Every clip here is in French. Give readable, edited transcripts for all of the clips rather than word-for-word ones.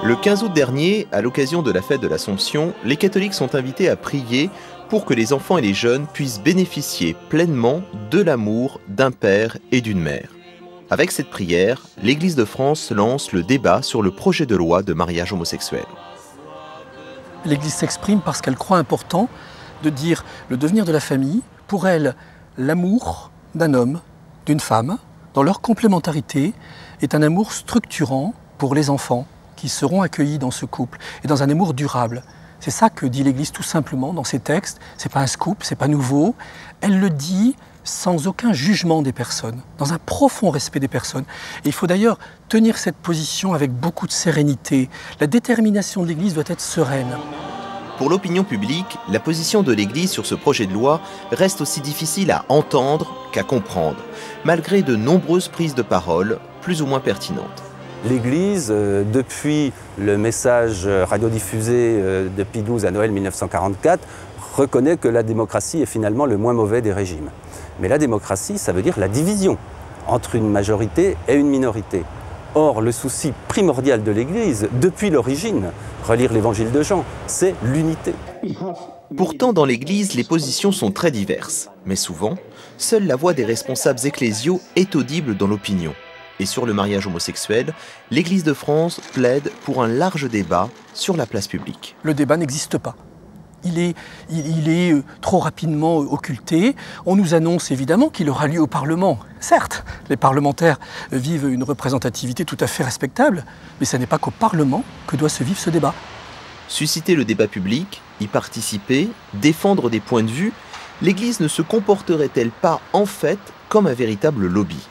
Le 15 août dernier, à l'occasion de la fête de l'Assomption, les catholiques sont invités à prier pour que les enfants et les jeunes puissent bénéficier pleinement de l'amour d'un père et d'une mère. Avec cette prière, l'Église de France lance le débat sur le projet de loi de mariage homosexuel. L'Église s'exprime parce qu'elle croit important de dire le devenir de la famille, pour elle, l'amour d'un homme, d'une femme, dans leur complémentarité, est un amour structurant pour les enfants qui seront accueillis dans ce couple et dans un amour durable. C'est ça que dit l'Église tout simplement dans ses textes. C'est pas un scoop, c'est pas nouveau. Elle le dit sans aucun jugement des personnes, dans un profond respect des personnes. Et il faut d'ailleurs tenir cette position avec beaucoup de sérénité. La détermination de l'Église doit être sereine. Pour l'opinion publique, la position de l'Église sur ce projet de loi reste aussi difficile à entendre qu'à comprendre, malgré de nombreuses prises de parole plus ou moins pertinentes. L'Église, depuis le message radiodiffusé de Pie XII à Noël 1944, reconnaît que la démocratie est finalement le moins mauvais des régimes. Mais la démocratie, ça veut dire la division entre une majorité et une minorité. Or, le souci primordial de l'Église, depuis l'origine, relire l'évangile de Jean, c'est l'unité. Pourtant, dans l'Église, les positions sont très diverses. Mais souvent, seule la voix des responsables ecclésiaux est audible dans l'opinion. Et sur le mariage homosexuel, l'Église de France plaide pour un large débat sur la place publique. Le débat n'existe pas. Il est trop rapidement occulté. On nous annonce évidemment qu'il aura lieu au Parlement. Certes, les parlementaires vivent une représentativité tout à fait respectable, mais ce n'est pas qu'au Parlement que doit se vivre ce débat. Susciter le débat public, y participer, défendre des points de vue, l'Église ne se comporterait-elle pas en fait comme un véritable lobby ?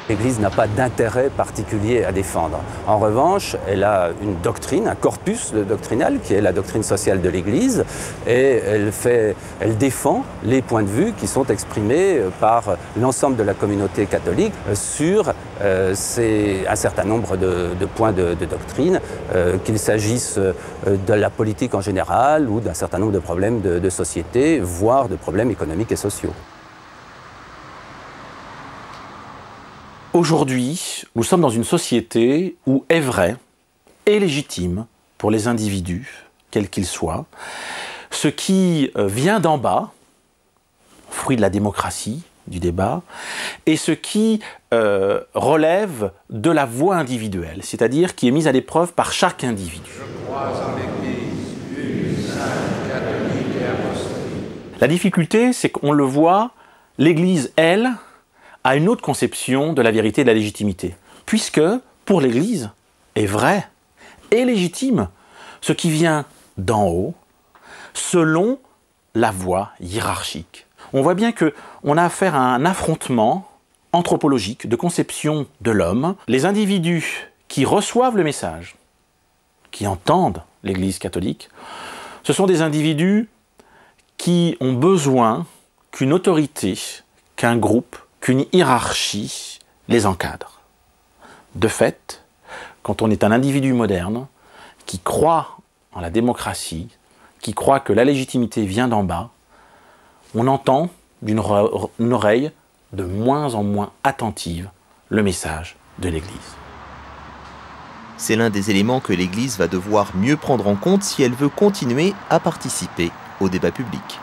L'Église n'a pas d'intérêt particulier à défendre. En revanche, elle a une doctrine, un corpus doctrinal, qui est la doctrine sociale de l'Église, et elle défend les points de vue qui sont exprimés par l'ensemble de la communauté catholique sur un certain nombre de points de doctrine, qu'il s'agisse de la politique en général ou d'un certain nombre de problèmes de société, voire de problèmes économiques et sociaux. Aujourd'hui, nous sommes dans une société où est vrai et légitime pour les individus, quels qu'ils soient, ce qui vient d'en bas, fruit de la démocratie, du débat, et ce qui relève de la voix individuelle, c'est-à-dire qui est mise à l'épreuve par chaque individu. La difficulté, c'est qu'on le voit, l'Église, elle, a une autre conception de la vérité et de la légitimité. Puisque, pour l'Église, est vrai et légitime ce qui vient d'en haut, selon la voie hiérarchique. On voit bien qu'on a affaire à un affrontement anthropologique de conception de l'homme. Les individus qui reçoivent le message, qui entendent l'Église catholique, ce sont des individus qui ont besoin qu'une autorité, qu'un groupe, qu'une hiérarchie les encadre. De fait, quand on est un individu moderne qui croit en la démocratie, qui croit que la légitimité vient d'en bas, on entend d'une oreille de moins en moins attentive le message de l'Église. C'est l'un des éléments que l'Église va devoir mieux prendre en compte si elle veut continuer à participer au débat public.